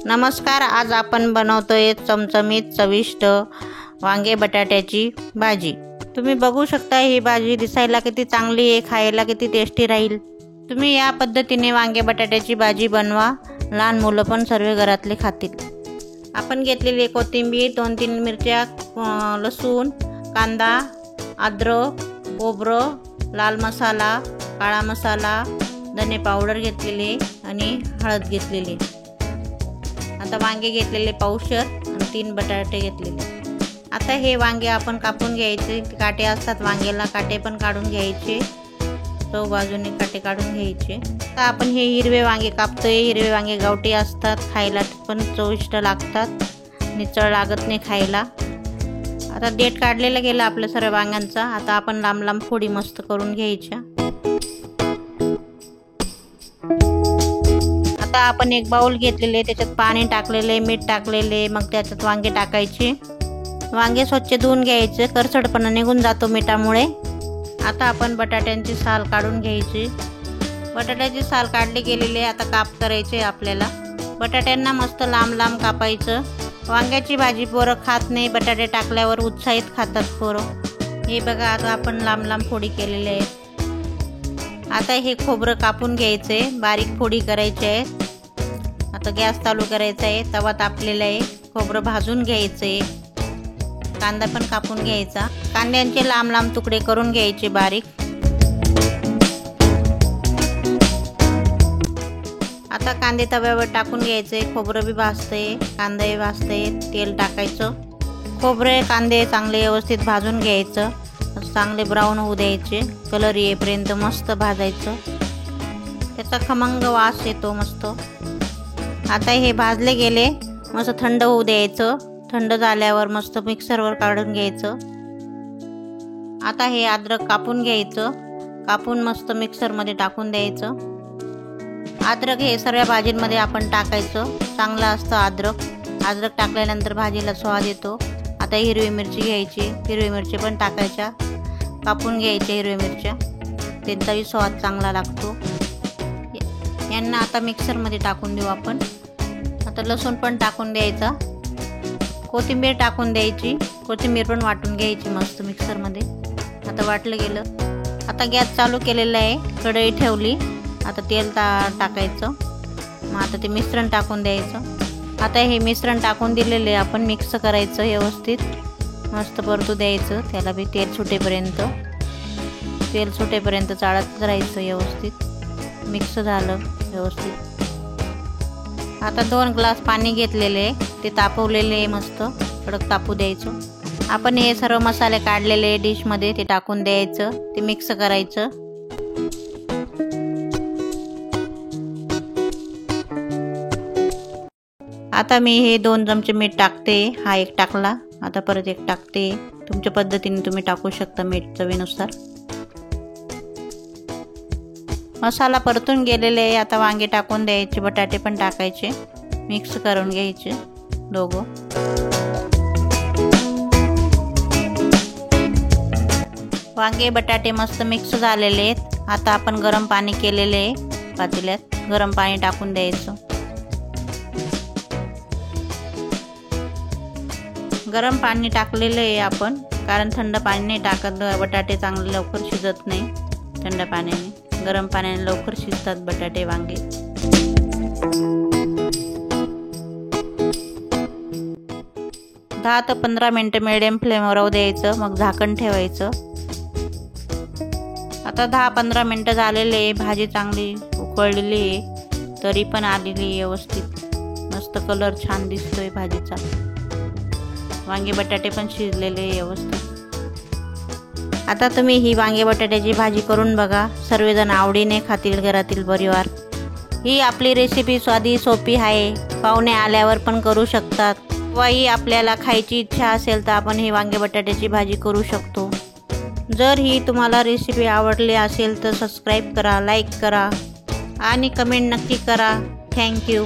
नमस्कार, आज आपण बनवतोय चमचमीत चविष्ट वांगे बटाट्याची भाजी। तुम्ही बघू शकता ही भाजी दिसायला किती चांगली आहे, खायला किती टेस्टी राहील। तुम्ही या पद्धतीने वांगे बटाट्याची भाजी बनवा, लहान मुलं पण सर्व घरातले खातील। आपण घेतलेली कोथिंबीर, 2-3 मिरच्या, लसूण, कांदा, अद्रक, खोबरं, लाल मसाला, काळा मसाला, धने पावडर घेतलेली आणि हळद घेतलेली। आता वांगे घेतलेले पावशर आणि 3 बटाटे घेतलेले। आता हे वांगे आपण कापून घ्यायचे, काटे असतात वांग्याला, काटे पण काढून घ्यायचे, चौ बाजूने काटे काढून घ्यायचे। आता आपण हे हिरवे वांगे कापतोय, हिरवे वांगे गावठी असतात, खायला पण चविष्ट लागतात, निचळ लागत नाही खायला। आता देठ काढलेलं गेलं आपलं सर्व वांग्यांचा। आता आपण लांब लांब फोडी मस्त करून घ्यायच्या। आता आपण एक बाउल घेतलेले, त्याच्यात पाणी टाकलेले, मीठ टाकलेले, मग त्याच्यात वांगे टाकायचे। वांगे स्वच्छ धुवून घ्यायचे, करसटपणा निघून जातो मिठामुळे। आता आपण बटाट्यांची साल काढून घ्यायची। बटाट्याची साल काढली गेलेली, आता काप करायचे आपल्याला। बटाट्यांना मस्त लांब लांब कापायचं। वांग्याची भाजी पोरं खात नाही, बटाटे टाकल्यावर उत्साहित खातात पोरं। हे बघा, आता आपण लांब लांब फोडी केलेले आहेत। आता हे खोबरं कापून घ्यायचे, बारीक फोडी करायचे आहेत। आता गॅस चालू करायचा आहे, तवा तापलेला आहे, खोबरं भाजून घ्यायचे। कांदा पण कापून घ्यायचा, कांद्यांचे लांब लांब तुकडे करून घ्यायचे बारीक। आता कांदे तव्यावर टाकून घ्यायचे, खोबरं बी भाजते, कांदाही भाजते, तेल टाकायचं। खोबरे कांदे चांगले व्यवस्थित भाजून घ्यायचं, चांगले ब्राऊन होऊ द्यायचे, कलर येईपर्यंत मस्त भाजायचं, त्याचा खमंग वास येतो मस्त। आता हे भाजले गेले, मस्त थंड होऊ द्यायचं। थंड झाल्यावर मस्त मिक्सरवर काढून घ्यायचं। आता हे अद्रक कापून घ्यायचं, कापून मस्त मिक्सरमध्ये टाकून द्यायचं। अद्रक हे सर्व भाजींमध्ये आपण टाकायचं, चांगलं असतं अद्रक। अद्रक टाकल्यानंतर भाजीला स्वाद येतो। आता हिरवी मिरची घ्यायची, हिरवी मिरची पण टाकायच्या, कापून घ्यायच्या हिरव्या मिरच्या, त्यांचाही स्वाद चांगला लागतो। यांना आता मिक्सरमध्ये टाकून देऊ आपण। आता लसूण पण टाकून द्यायचा, कोथिंबीर टाकून द्यायची, कोथिंबीर पण वाटून घ्यायची मस्त मिक्सरमध्ये। आता वाटलं गेलं, आता गॅस चालू केलेला आहे, कढई ठेवली, आता तेल टाकायचं, मग आता ते मिश्रण टाकून द्यायचं। आता हे मिश्रण टाकून दिलेले आपण मिक्स करायचं व्यवस्थित, मस्त परतू द्यायचं त्याला बी, तेल सुटेपर्यंत चाळत राहायचं व्यवस्थित। मिक्स झालं व्यवस्थित। आता 2 ग्लास पाणी घेतलेले, ते तापवलेले मस्त कडक तापू द्यायचं। आपण हे सर्व मसाले काढलेले डिशमध्ये ते टाकून द्यायचं, ते मिक्स करायचं। आता मी हे 2 चमचे मीठ टाकते, हा एक टाकला, आता परत एक टाकते। तुमच्या पद्धतीने तुम्ही टाकू शकता मीठ चवीनुसार। मसाला परतून गेलेले आहे, आता वांगे टाकून द्यायचे, बटाटे पण टाकायचे, मिक्स करून घ्यायचे दोघं। वांगे बटाटे मस्त मिक्स झालेले आहेत। आता आपण गरम पाणी केलेले आहे पातेल्यात, गरम पाणी टाकून द्यायचं। गरम पाणी टाकलेलं आहे आपण, कारण थंड पाणी नाही टाकत, बटाटे चांगले लवकर शिजत नाही थंड पाण्याने। गरम पाण्याने लवकर शिजतात बटाटे वांगे। दहा ते 15 मिनिटं मिडियम फ्लेमवर राहू द्यायचं, मग झाकण ठेवायचं। आता 10-15 मिनिटं झालेले आहे, भाजी चांगली उकळलेली आहे, तरी पण आलेली व्यवस्थित, मस्त कलर छान दिसतोय भाजीचा। वांगे बटाटे पण शिजलेले व्यवस्थित। आता तुम्ही ही वांगे बटाट्याची भाजी करून बघा, सर्वजण आवडीने खातील घरातील परिवार। ही आपली रेसिपी साधी सोपी आहे, पाहुणे आल्यावर पण करू शकतात, किंवाही आपल्याला खायची इच्छा असेल तर आपण ही वांगे बटाट्याची भाजी करू शकतो। जर ही तुम्हाला रेसिपी आवडली असेल तर सबस्क्राईब करा, लाईक करा आणि कमेंट नक्की करा। थँक्यू।